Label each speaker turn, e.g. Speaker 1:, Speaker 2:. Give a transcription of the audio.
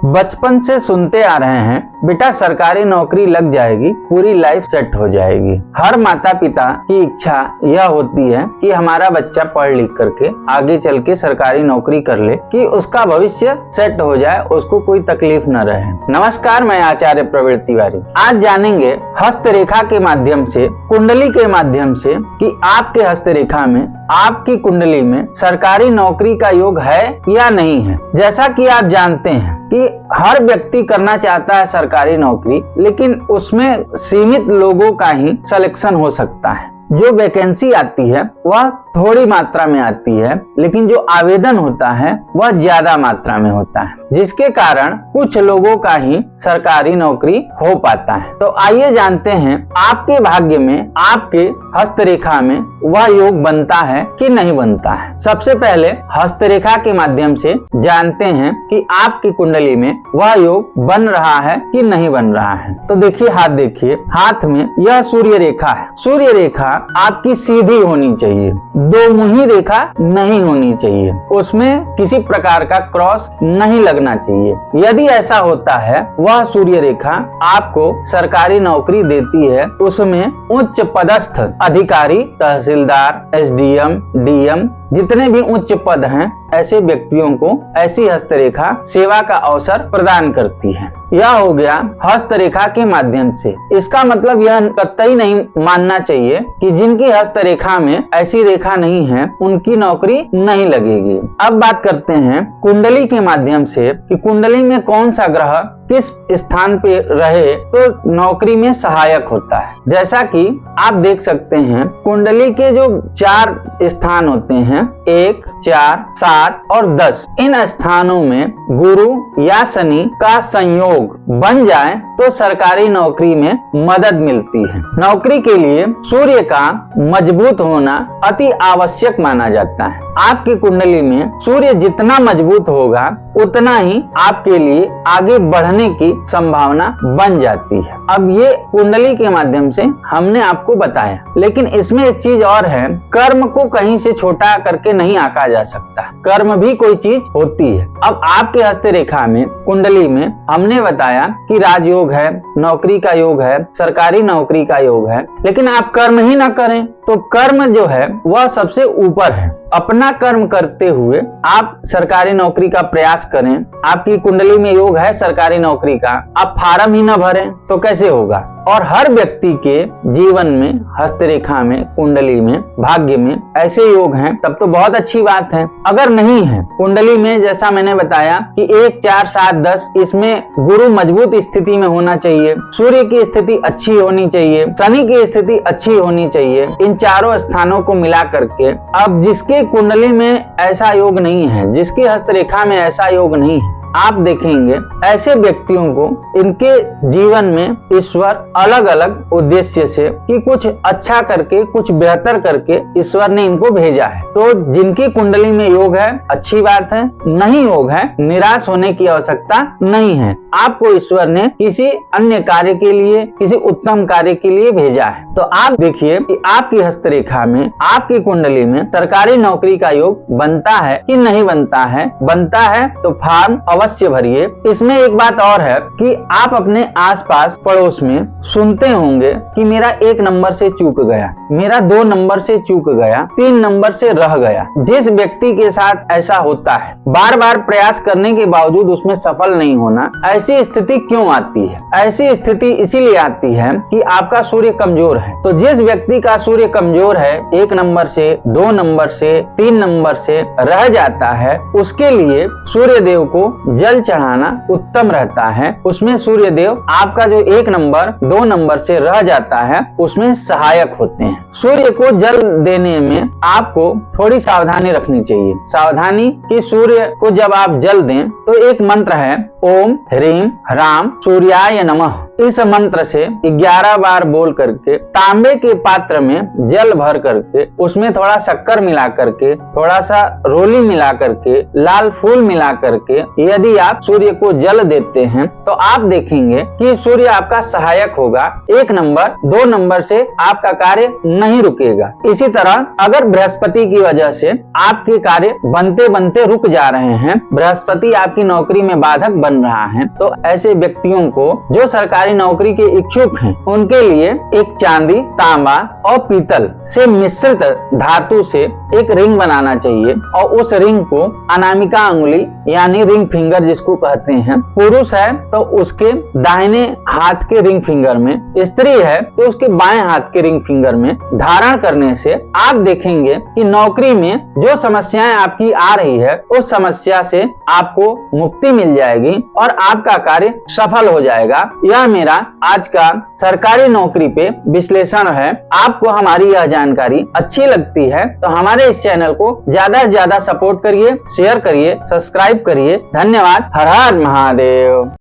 Speaker 1: बचपन से सुनते आ रहे हैं, बेटा सरकारी नौकरी लग जाएगी, पूरी लाइफ सेट हो जाएगी। हर माता पिता की इच्छा यह होती है कि हमारा बच्चा पढ़ लिख करके आगे चल के सरकारी नौकरी कर ले, कि उसका भविष्य सेट हो जाए, उसको कोई तकलीफ न रहे। नमस्कार, मैं आचार्य प्रवीण तिवारी। आज जानेंगे हस्तरेखा के माध्यम से, कुंडली के माध्यम से, कि आपके हस्तरेखा में, आपकी कुंडली में सरकारी नौकरी का योग है या नहीं है। जैसा कि आप जानते हैं कि हर व्यक्ति करना चाहता है सरकारी नौकरी, लेकिन उसमें सीमित लोगों का ही सिलेक्शन हो सकता है। जो वैकेंसी आती है वह थोड़ी मात्रा में आती है, लेकिन जो आवेदन होता है वह ज्यादा मात्रा में होता है, जिसके कारण कुछ लोगों का ही सरकारी नौकरी हो पाता है। तो आइए जानते हैं आपके भाग्य में, आपके हस्तरेखा में वह योग बनता है कि नहीं बनता है। सबसे पहले हस्तरेखा के माध्यम से जानते हैं कि आपकी कुंडली में वह योग बन रहा है कि नहीं बन रहा है। तो देखिए, हाथ देखिए, हाथ में यह सूर्य रेखा है। सूर्य रेखा आपकी सीधी होनी चाहिए, दो मुही रेखा नहीं होनी चाहिए, उसमें किसी प्रकार का क्रॉस नहीं लगना चाहिए। यदि ऐसा होता है, वह सूर्य रेखा आपको सरकारी नौकरी देती है, उसमें उच्च पदस्थ अधिकारी, तहसीलदार, एसडीएम, डीएम, जितने भी उच्च पद हैं, ऐसे व्यक्तियों को ऐसी हस्तरेखा सेवा का अवसर प्रदान करती है। यह हो गया हस्तरेखा के माध्यम से। इसका मतलब यह कतई नहीं मानना चाहिए कि जिनकी हस्तरेखा में ऐसी रेखा नहीं है उनकी नौकरी नहीं लगेगी। अब बात करते हैं कुंडली के माध्यम से कि कुंडली में कौन सा ग्रह किस स्थान पे रहे तो नौकरी में सहायक होता है। जैसा कि आप देख सकते हैं, कुंडली के जो 4 स्थान होते हैं, 1, 4, 7 और 10, इन स्थानों में गुरु या शनि का संयोग बन जाए तो सरकारी नौकरी में मदद मिलती है। नौकरी के लिए सूर्य का मजबूत होना अति आवश्यक माना जाता है। आपकी कुंडली में सूर्य जितना मजबूत होगा उतना ही आपके लिए आगे बढ़ने की संभावना बन जाती है। अब ये कुंडली के माध्यम से हमने आपको बताया, लेकिन इसमें एक चीज और है, कर्म को कहीं से छोटा करके नहीं आंका जा सकता। कर्म भी कोई चीज होती है। अब आपके हस्तरेखा में, कुंडली में हमने बताया कि राजयोग है, नौकरी का योग है, सरकारी नौकरी का योग है, लेकिन आप कर्म ही ना करें तो कर्म जो है वह सबसे ऊपर है। अपना कर्म करते हुए आप सरकारी नौकरी का प्रयास करें। आपकी कुंडली में योग है सरकारी नौकरी का, आप फार्म ही ना भरें तो कैसे होगा। और हर व्यक्ति के जीवन में, हस्तरेखा में, कुंडली में, भाग्य में ऐसे योग हैं, तब तो बहुत अच्छी बात है। अगर नहीं है कुंडली में, जैसा मैंने बताया कि 1, 4, 7, 10, इसमें गुरु मजबूत स्थिति में होना चाहिए, सूर्य की स्थिति अच्छी होनी चाहिए, शनि की स्थिति अच्छी होनी चाहिए। इन चारों स्थानों को मिला करके, अब जिसके कुंडली में ऐसा योग नहीं है, जिसकी हस्तरेखा में ऐसा योग नहीं है, आप देखेंगे ऐसे व्यक्तियों को इनके जीवन में ईश्वर अलग अलग उद्देश्य से कि कुछ अच्छा करके, कुछ बेहतर करके ईश्वर ने इनको भेजा है। तो जिनकी कुंडली में योग है अच्छी बात है, नहीं योग है निराश होने की आवश्यकता नहीं है। आपको ईश्वर ने किसी अन्य कार्य के लिए, किसी उत्तम कार्य के लिए भेजा है। तो आप देखिए कि आपकी हस्तरेखा में, आपकी कुंडली में सरकारी नौकरी का योग बनता है कि नहीं बनता है। बनता है तो फॉर्म अवश्य भरिए। इसमें एक बात और है कि आप अपने आसपास पड़ोस में सुनते होंगे कि मेरा 1 नंबर से चूक गया, मेरा 2 नंबर से चूक गया, 3 नंबर से रह गया। जिस व्यक्ति के साथ ऐसा होता है, बार बार प्रयास करने के बावजूद उसमें सफल नहीं होना, ऐसी स्थिति क्यों आती है? ऐसी स्थिति इसीलिए आती है कि आपका सूर्य कमजोर है। तो जिस व्यक्ति का सूर्य कमजोर है, 1 नंबर से, 2 नंबर से, 3 नंबर से रह जाता है, उसके लिए सूर्य देव को जल चढ़ाना उत्तम रहता है। उसमें सूर्य देव आपका जो 1 नंबर, 2 नंबर से रह जाता है, उसमें सहायक होते हैं। सूर्य को जल देने में आपको थोड़ी सावधानी रखनी चाहिए। सावधानी कि सूर्य को जब आप जल दें तो एक मंत्र है, ओम ह्रीम ह्राम सूर्याय नमः। इस मंत्र से 11 बार बोल करके तांबे के पात्र में जल भर करके उसमें थोड़ा शक्कर मिला करके, थोड़ा सा रोली मिला करके, लाल फूल मिला करके यदि आप सूर्य को जल देते हैं तो आप देखेंगे कि सूर्य आपका सहायक होगा। 1 नंबर 2 नंबर से आपका कार्य नहीं रुकेगा। इसी तरह अगर बृहस्पति की वजह से आपके कार्य बनते बनते रुक जा रहे हैं, बृहस्पति आपकी नौकरी में बाधक बन रहा है, तो ऐसे व्यक्तियों को जो सरकारी नौकरी के इच्छुक हैं उनके लिए एक चांदी, तांबा और पीतल से मिश्रित धातु से एक रिंग बनाना चाहिए और उस रिंग को अनामिका अंगुली यानी रिंग फिंगर जिसको कहते हैं, पुरुष है तो उसके दाहिने हाथ के रिंग फिंगर में, स्त्री है तो उसके बाएं हाथ के रिंग फिंगर में धारण करने से आप देखेंगे कि नौकरी में जो समस्याएं आपकी आ रही है उस समस्या से आपको मुक्ति मिल जाएगी और आपका कार्य सफल हो जाएगा। यह मेरा आज का सरकारी नौकरी पे विश्लेषण है। आपको हमारी यह जानकारी अच्छी लगती है तो हमारे इस चैनल को ज्यादा से ज्यादा सपोर्ट करिए, शेयर करिए, सब्सक्राइब करिए। धन्यवाद। हर हर महादेव।